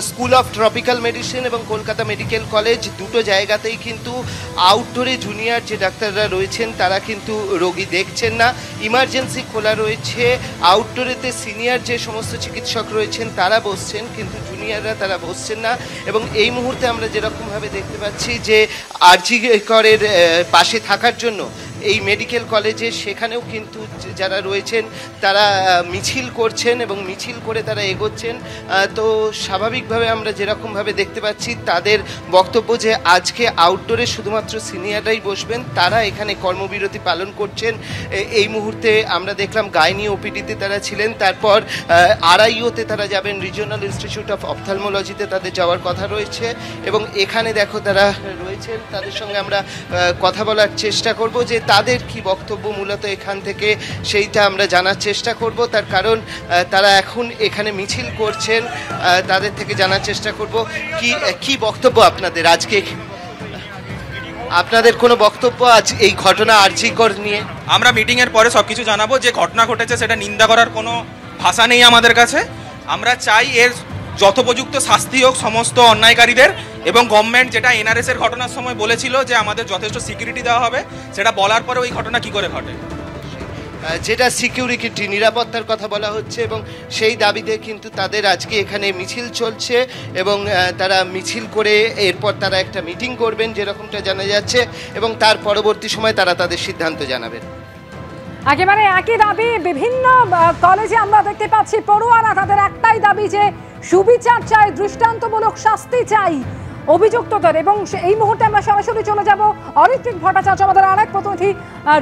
School of tropical medicine এবং Kolkata medical college দুটো জায়গাতেই কিন্তু আউটডোরে জুনিয়র যে ডাক্তাররা রয়েছেন তারা কিন্তু রোগী দেখছেন না। ইমার্জেন্সি খোলা রয়েছে, আউটডোরেতে সিনিয়র যে সমস্ত চিকিৎসক রয়েছেন তারা বসছেন, কিন্তু জুনিয়ররা তারা বসছেন না। এবং এই মুহূর্তে আমরা যেরকমভাবে দেখতে পাচ্ছি যে আরজি করের পাশে থাকার জন্য এই মেডিকেল কলেজে সেখানেও কিন্তু যারা রয়েছেন তারা মিছিল করছেন এবং মিছিল করে তারা এগোচ্ছেন। তো স্বাভাবিকভাবে আমরা যেরকমভাবে দেখতে পাচ্ছি তাদের বক্তব্য যে আজকে আউটডোরে শুধুমাত্র সিনিয়ররাই বসবেন, তারা এখানে কর্মবিরতি পালন করছেন। এই মুহূর্তে আমরা দেখলাম গাইনি ওপিডিতে তারা ছিলেন, তারপর আরআইওতে তারা যাবেন, রিজিওনাল ইনস্টিটিউট অফ অপথলমোলজিতে তাদের যাওয়ার কথা রয়েছে। এবং এখানে দেখো তারা রয়েছেন, তাদের সঙ্গে আমরা কথা বলার চেষ্টা করব যে তাদের কি বক্তব্য মূলত এখান থেকে সেইটা আমরা জানার চেষ্টা করব। তার কারণ তারা এখন এখানে মিছিল করছেন, তাদের থেকে জানার চেষ্টা করব কি বক্তব্য আপনাদের আজকে। আপনাদের কোনো বক্তব্য আজ এই ঘটনা আরজি কর নিয়ে? আমরা মিটিংয়ের পরে সব কিছু জানাবো। যে ঘটনা ঘটেছে সেটা নিন্দা করার কোনো ভাষা নেই আমাদের কাছে। আমরা চাই এর যথোপযুক্ত শাস্তি হোক সমস্ত অন্যায়কারীদের, এবং গভর্নমেন্ট যেটা এনআরএস এর ঘটনার সময় বলেছিল যে আমাদের যথেষ্ট সিকিউরিটি দেওয়া হবে, সেটা বলার পরে ওই ঘটনা কি করে ঘটে, যেটা সিকিউরিটি নিরাপত্তার কথা বলা হচ্ছে, এবং সেই দাবিতে কিন্তু তাদের আজকে এখানে মিছিল চলছে। এবং তারা মিছিল করে এরপর তারা একটা মিটিং করবেন যেরকমটা জানা যাচ্ছে, এবং তার পরবর্তী সময় তারা তাদের সিদ্ধান্ত জানাবেন। একেবারে একই দাবি বিভিন্ন কলেজে আমরা দেখতে পাচ্ছি, পড়ুয়ারা তাদের একটাই দাবি যে সুবিচার চাই, দৃষ্টান্তমূলক শাস্তি চাই অভিযুক্তদের। এবং এই মুহূর্তে আমরা সরাসরি চলে যাব অরিত্রিক ভট্টাচার্য, আমাদের আরেক প্রতিনিধি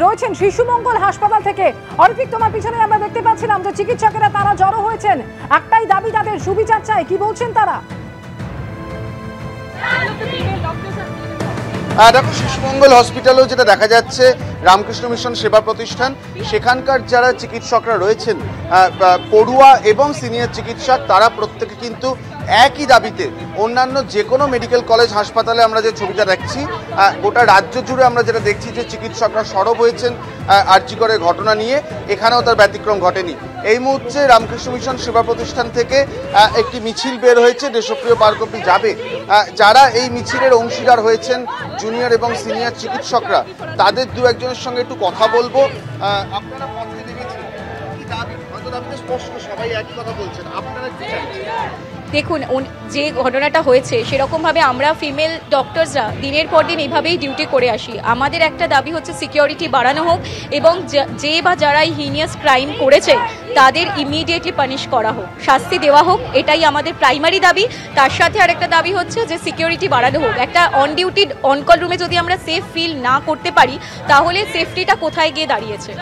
রয়েছেন শিশু মঙ্গল হাসপাতাল থেকে। অরিত্রিক, তোমার পিছনে আমরা দেখতে পাচ্ছিলাম যে চিকিৎসকেরা তারা জড়ো হয়েছেন, একটাই দাবি তাদের সুবিচার চাই, কি বলছেন তারা? দেখো, শিশুমঙ্গল হসপিটালেও যেটা দেখা যাচ্ছে, রামকৃষ্ণ মিশন সেবা প্রতিষ্ঠান, সেখানকার যারা চিকিৎসকরা রয়েছেন পড়ুয়া এবং সিনিয়র চিকিৎসক, তারা প্রত্যেকে কিন্তু একই দাবিতে অন্যান্য যে কোনো মেডিকেল কলেজ হাসপাতালে আমরা যে ছবিটা দেখছি, গোটা রাজ্য জুড়ে আমরা যেটা দেখছি যে চিকিৎসকরা সরব হয়েছেন আরজি করের ঘটনা নিয়ে, এখানেও তার ব্যতিক্রম ঘটেনি। এই মুহূর্তে রামকৃষ্ণ মিশন সেবা প্রতিষ্ঠান থেকে একটি মিছিল বের হয়েছে, দেশপ্রিয় পার্ক অবধি যাবে। যারা এই মিছিলের অংশীদার হয়েছেন জুনিয়র এবং সিনিয়র চিকিৎসকরা, তাদের দু একজনের সঙ্গে একটু কথা বলবো। আপনারা পথে নেমেছেন, কি দাবি? হয়তো দাবিটা স্পষ্ট, সবাই একই কথা বলছেন, আপনারা কি চাইছেন? দেখুন, যে ঘটনাটা হয়েছে সেরকমভাবে আমরা ফিমেল ডক্টরসরা দিনের পর দিন এইভাবেই ডিউটি করে আসি। আমাদের একটা দাবি হচ্ছে সিকিউরিটি বাড়ানো হোক, এবং যে বা যারা এই হিনিয়াস ক্রাইম করেছে তাদের ইমিডিয়েটলি পানিশ করা হোক, শাস্তি দেওয়া হোক, এটাই আমাদের প্রাইমারি দাবি। তার সাথে আরেকটা দাবি হচ্ছে যে সিকিউরিটি বাড়ানো হোক। একটা অন ডিউটি অন কল রুমে যদি আমরা সেফ ফিল না করতে পারি, তাহলে সেফটিটা কোথায় গিয়ে দাঁড়িয়েছে?